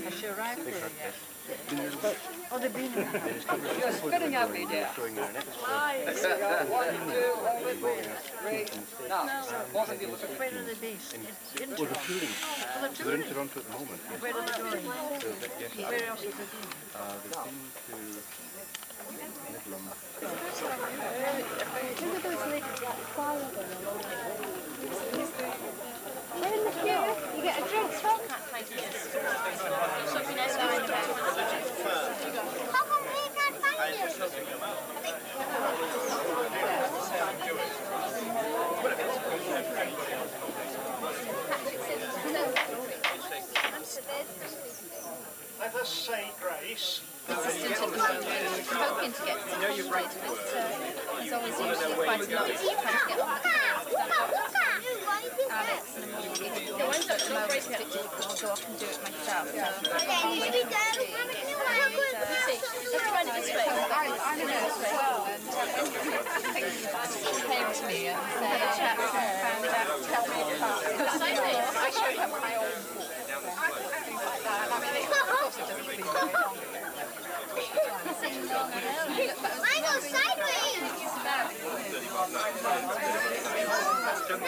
Has she arrived there yet? Oh, they've been in there. You're spitting at me, dear. 1, 2, over 3. Now, both of you look at me. Where are the bees? In Well, they're touring. Oh, they're They're in touring. Toronto at the moment. Yes. Where are they going? Yes. Where else have they been? They've been to Midland. Look at those legs like fire. We're in the queue. You get a drink. Something else going about. How come we can't find you? Let us say grace. Assistant at the moment, hoping to get some sorted, but there's always usually quite a lot trying to get on with Alex and I'm really getting things, so at the moment it's a bit difficult to go off and do it myself. So I'm waiting to see. Let's try it this way. I'm in as well, and she came to me and said, chat with her, found out, tell me apart. I showed her my own book. Things like that. I mean, of course it doesn't feel very long. I go sideways. Let me spin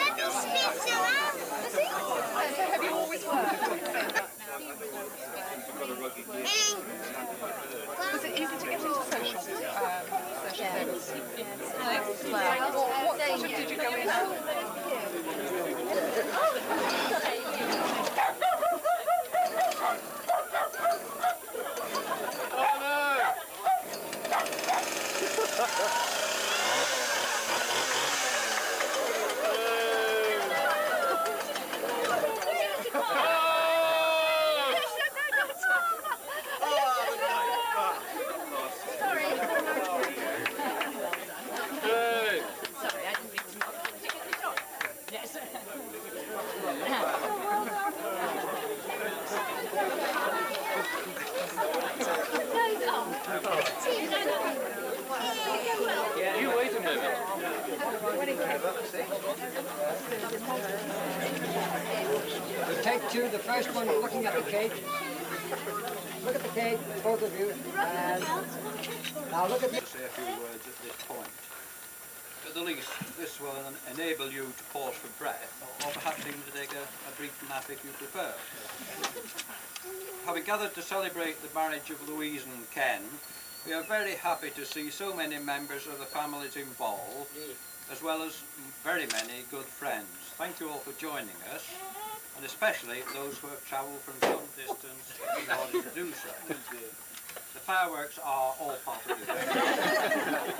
around. So have you always worked? Was it easy to get into social service? What shift did you go in at? You wait a minute. Take two, the first one looking at the cake. Look at the cake, both of you. And now look at me. Say a few words at this point. At the least, this will enable you to pause for breath, or perhaps even to take a brief nap if you prefer. Having gathered to celebrate the marriage of Louise and Ken, we are very happy to see so many members of the families involved, as well as very many good friends. Thank you all for joining us, and especially those who have travelled from some distance in order to do so. The fireworks are all part of the event.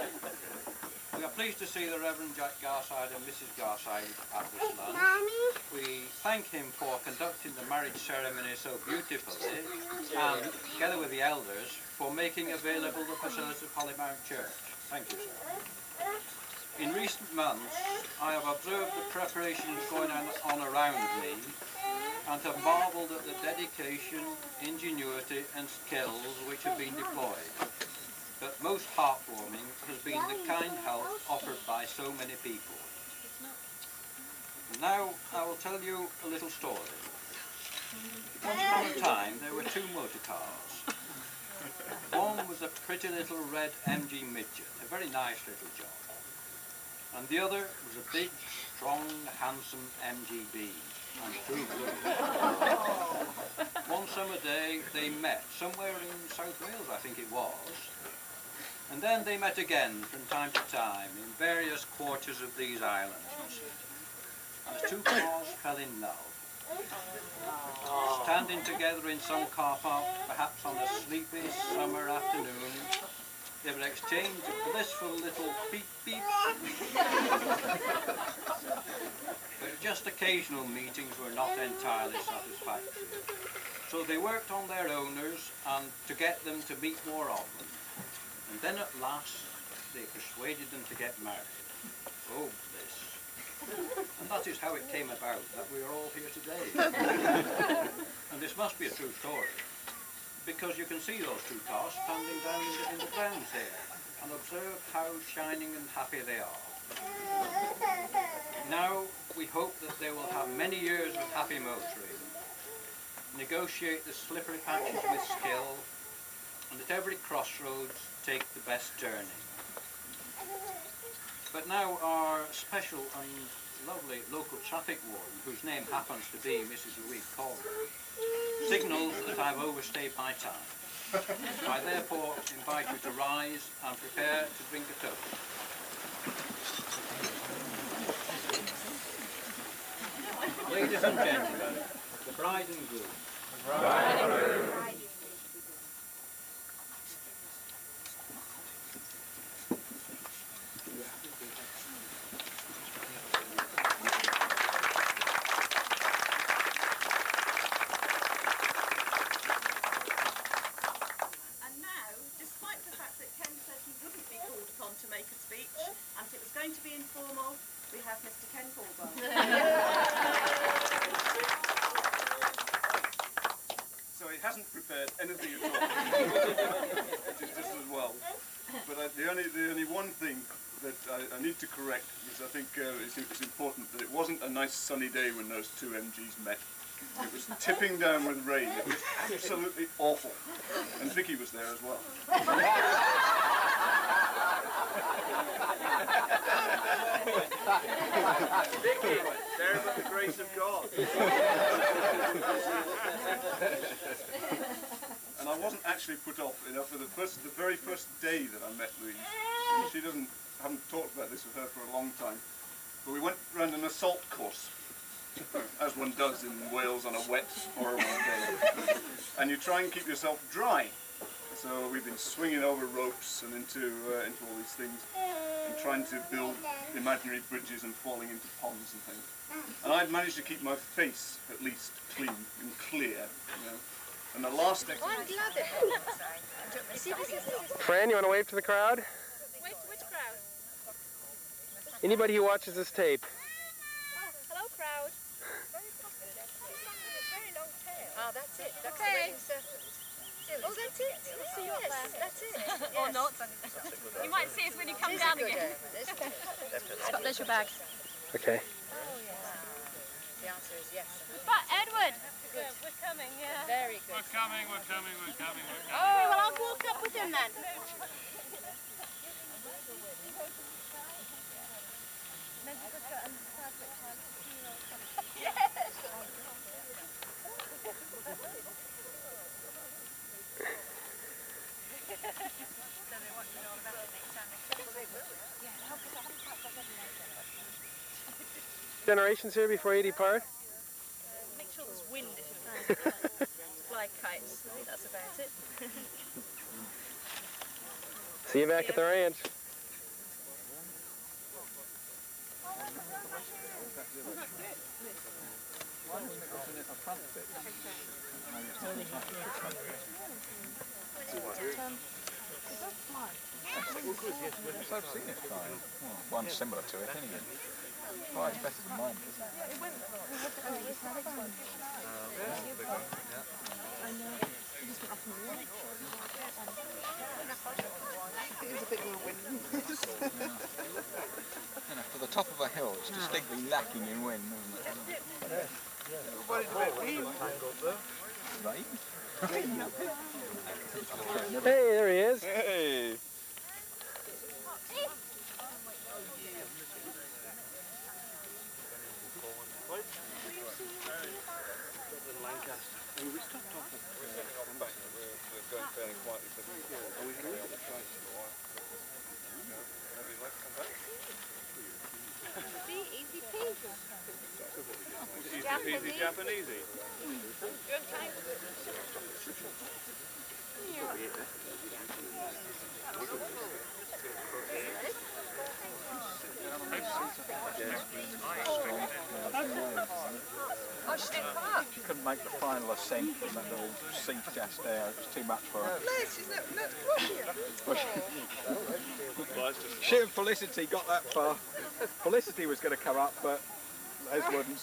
We are pleased to see the Reverend Jack Garside and Mrs. Garside at this lunch. Mommy? We thank him for conducting the marriage ceremony so beautifully, and together with the elders, for making available the facilities of Hollymount Church. Thank you, sir. In recent months, I have observed the preparations going on around me, and have marvelled at the dedication, ingenuity and skills which have been deployed. But most heartwarming has been the kind help offered by so many people. Now I will tell you a little story. Once upon a time there were two motor cars. One was a pretty little red MG midget, a very nice little job. And the other was a big, strong, handsome MGB, and true blue. One summer day they met, somewhere in South Wales I think it was. And then they met again from time to time in various quarters of these islands. And the two cars fell in love. Standing together in some car park, perhaps on a sleepy summer afternoon, they would exchange a blissful little beep beep. But just occasional meetings were not entirely satisfactory. So they worked on their owners and to get them to meet more often. And then at last they persuaded them to get married. Oh, bliss. And that is how it came about that we are all here today. And this must be a true story, because you can see those two cars standing down in the grounds here, and observe how shining and happy they are. Now we hope that they will have many years of happy motoring, negotiate the slippery patches with skill, and at every crossroads take the best journey. But now our special and lovely local traffic warden, whose name happens to be Mrs. Louise Coleman, signals that I've overstayed my time. I therefore invite you to rise and prepare to drink a toast. Ladies and gentlemen, the bride and groom. And now, despite the fact that Ken said he wouldn't be called upon to make a speech, and it was going to be informal, we have Mr. Ken Colwell. So he hasn't prepared anything at all, which is just as well. But the only one thing that I need to correct is I think it's important that it wasn't a nice sunny day when those two MGs met. It was tipping down with rain. It was absolutely awful. And Vicky was there as well. Vicky, there but the grace of God. And I wasn't actually put off, for the very first day that I met Louise. And she haven't talked about this with her for a long time. But we went round an assault course, as one does in Wales on a wet, horrible day. And you try and keep yourself dry. So we've been swinging over ropes and into all these things, and trying to build imaginary bridges and falling into ponds and things. And I'd managed to keep my face, at least, clean and clear, you know. And the last exercise... Fran, you want to wave to the crowd? Which crowd? Anybody who watches this tape. Oh, hello crowd. Very long tail. Oh, that's it. That's Okay. the wedding circus. Oh, that's it. We'll see you up there. That's it. Or not. You might see us when you come down again. Scott, there's your bag. Okay. The answer is yes. But Edward! We're coming, yeah. Very good. We're coming. Oh, well, I'll walk up with him then. Generations here before you depart? Make sure there's wind if you fly kites. I think that's about it. See you back at the ranch. Yes, I've seen it flying. Well, one similar to it anyway. Oh, it's better than mine. For the top of a hill, it's distinctly lacking in wind, isn't it? Rain? Hey, there he is. Hey! Easy Japanesey. Couldn't make the final ascent from that little seat just there. It was too much for her. She and Felicity got that far. Felicity was going to come up, but Les wouldn't.